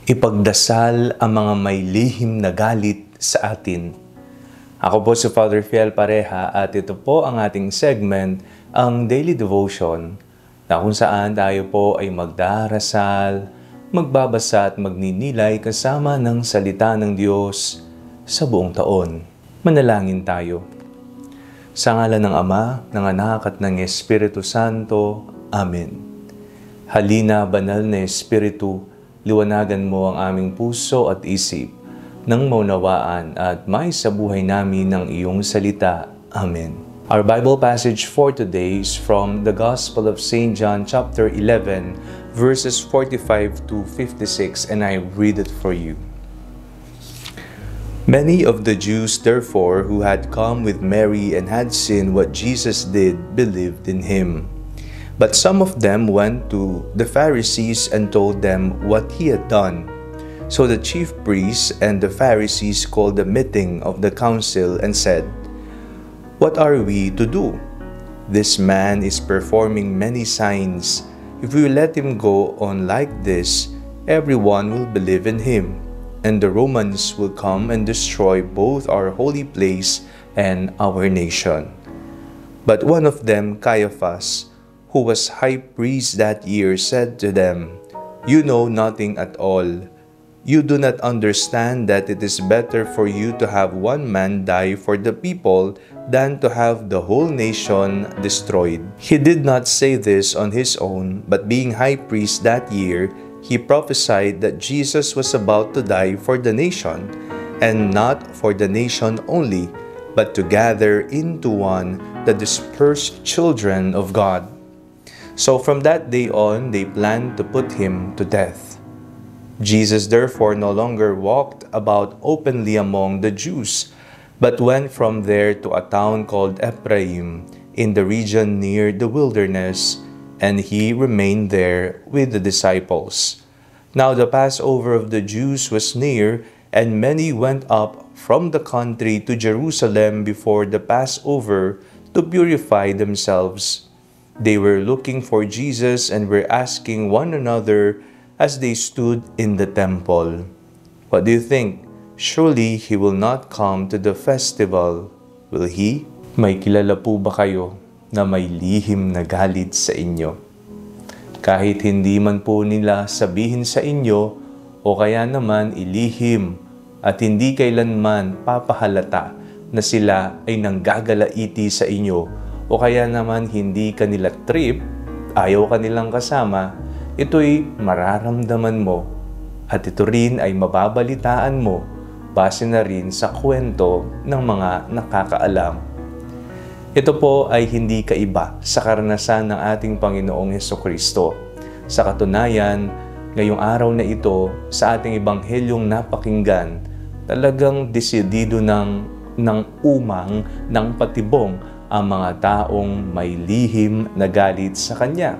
Ipagdasal ang mga may lihim na galit sa atin. Ako po si Father Fiel Pareha at ito po ang ating segment, ang Daily Devotion, na kung saan tayo po ay magdarasal, magbabasa at magninilay kasama ng salita ng Diyos sa buong taon. Manalangin tayo. Sa ngalan ng Ama, ng Anak at ng Espiritu Santo. Amen. Halina, banal na Espiritu, liwanagan mo ang aming puso at isip nang maunawaan at may sa buhay namin ng iyong salita. Amen. Our Bible passage for today is from the Gospel of St. John chapter 11, verses 45 to 56, and I read it for you. Many of the Jews, therefore, who had come with Mary and had seen what Jesus did, believed in him. But some of them went to the Pharisees and told them what he had done. So the chief priests and the Pharisees called a meeting of the council and said, "What are we to do? This man is performing many signs. If we let him go on like this, everyone will believe in him, and the Romans will come and destroy both our holy place and our nation." But one of them, Caiaphas, who was high priest that year, said to them, "You know nothing at all. You do not understand that it is better for you to have one man die for the people than to have the whole nation destroyed." He did not say this on his own, but being high priest that year, he prophesied that Jesus was about to die for the nation, and not for the nation only, but to gather into one the dispersed children of God. So from that day on, they planned to put him to death. Jesus therefore no longer walked about openly among the Jews, but went from there to a town called Ephraim, in the region near the wilderness, and he remained there with the disciples. Now the Passover of the Jews was near, and many went up from the country to Jerusalem before the Passover to purify themselves. They were looking for Jesus and were asking one another as they stood in the temple, "What do you think? Surely he will not come to the festival, will he?" May kilala po ba kayo na may lihim na galit sa inyo? Kahit hindi man po nila sabihin sa inyo o kaya naman ilihim at hindi kailanman papahalata na sila ay nanggagalaiti sa inyo, o kaya naman hindi kanila trip, ayaw kanilang kasama, ito'y mararamdaman mo at ito rin ay mababalitaan mo base na rin sa kwento ng mga nakakaalam. Ito po ay hindi kaiba sa karanasan ng ating Panginoong Hesukristo. Sa katunayan, ngayong araw na ito, sa ating ebanghelyong napakinggan, talagang desidido ng umang, ng patibong ang mga taong may lihim na galit sa Kanya.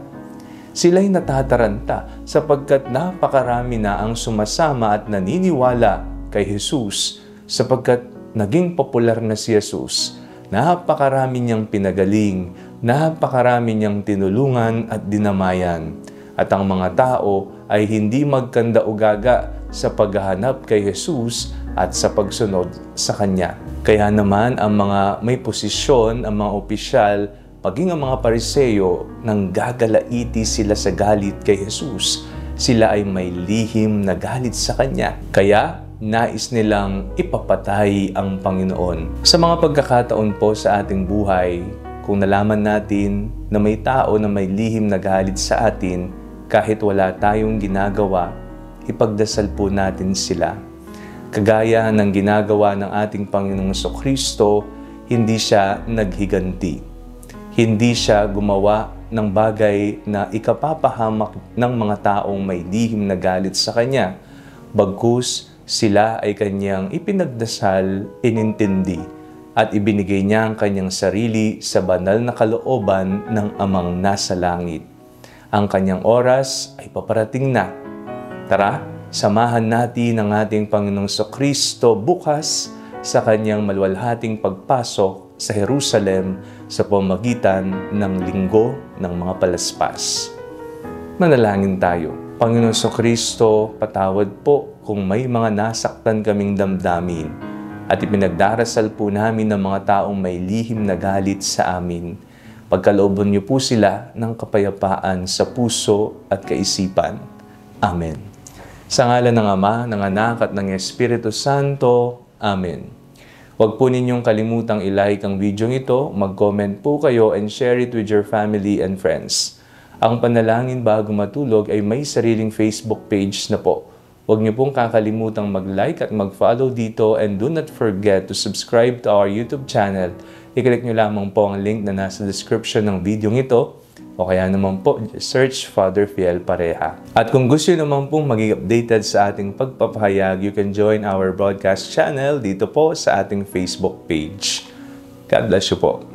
Sila'y natataranta sapagkat napakarami na ang sumasama at naniniwala kay Jesus sapagkat naging popular na si Jesus. Napakarami niyang pinagaling, napakarami niyang tinulungan at dinamayan. At ang mga tao ay hindi magkanda-ugaga sa paghahanap kay Jesus at sa pagsunod sa Kanya. Kaya naman ang mga may posisyon, ang mga opisyal, maging ang mga Pariseyo, nang gagalaiti sila sa galit kay Jesus, sila ay may lihim na galit sa Kanya. Kaya nais nilang ipapatay ang Panginoon. Sa mga pagkakataon po sa ating buhay, kung nalaman natin na may tao na may lihim na galit sa atin, kahit wala tayong ginagawa, ipagdasal po natin sila. Kagaya ng ginagawa ng ating Panginoong Jesucristo, hindi siya naghiganti. Hindi siya gumawa ng bagay na ikapapahamak ng mga taong may lihim na galit sa Kanya. Bagkus, sila ay Kanyang ipinagdasal, inintindi, at ibinigay niya ang Kanyang sarili sa banal na kalooban ng Amang nasa langit. Ang Kanyang oras ay paparating na. Tara! Samahan natin ang ating Panginoong Jesucristo bukas sa Kanyang maluwalhating pagpasok sa Jerusalem sa pamamagitan ng Linggo ng mga Palaspas. Manalangin tayo. Panginoon Kristo, patawad po kung may mga nasaktan kaming damdamin at ipinagdarasal po namin ng mga taong may lihim na galit sa amin. Pagkalooban niyo po sila ng kapayapaan sa puso at kaisipan. Amen. Sa ngalan ng Ama, ng Anak at ng Espiritu Santo. Amen. Huwag po ninyong kalimutang i-like ang video ito, mag-comment po kayo and share it with your family and friends. Ang Panalangin Bago Matulog ay may sariling Facebook page na po. Huwag niyo pong kakalimutang mag-like at mag-follow dito and do not forget to subscribe to our YouTube channel. I-click niyo lamang po ang link na nasa description ng video ito o kaya naman po search Father Fiel Pareha. At kung gusto niyo naman pong maging updated sa ating pagpapahayag, you can join our broadcast channel dito po sa ating Facebook page. God bless you po.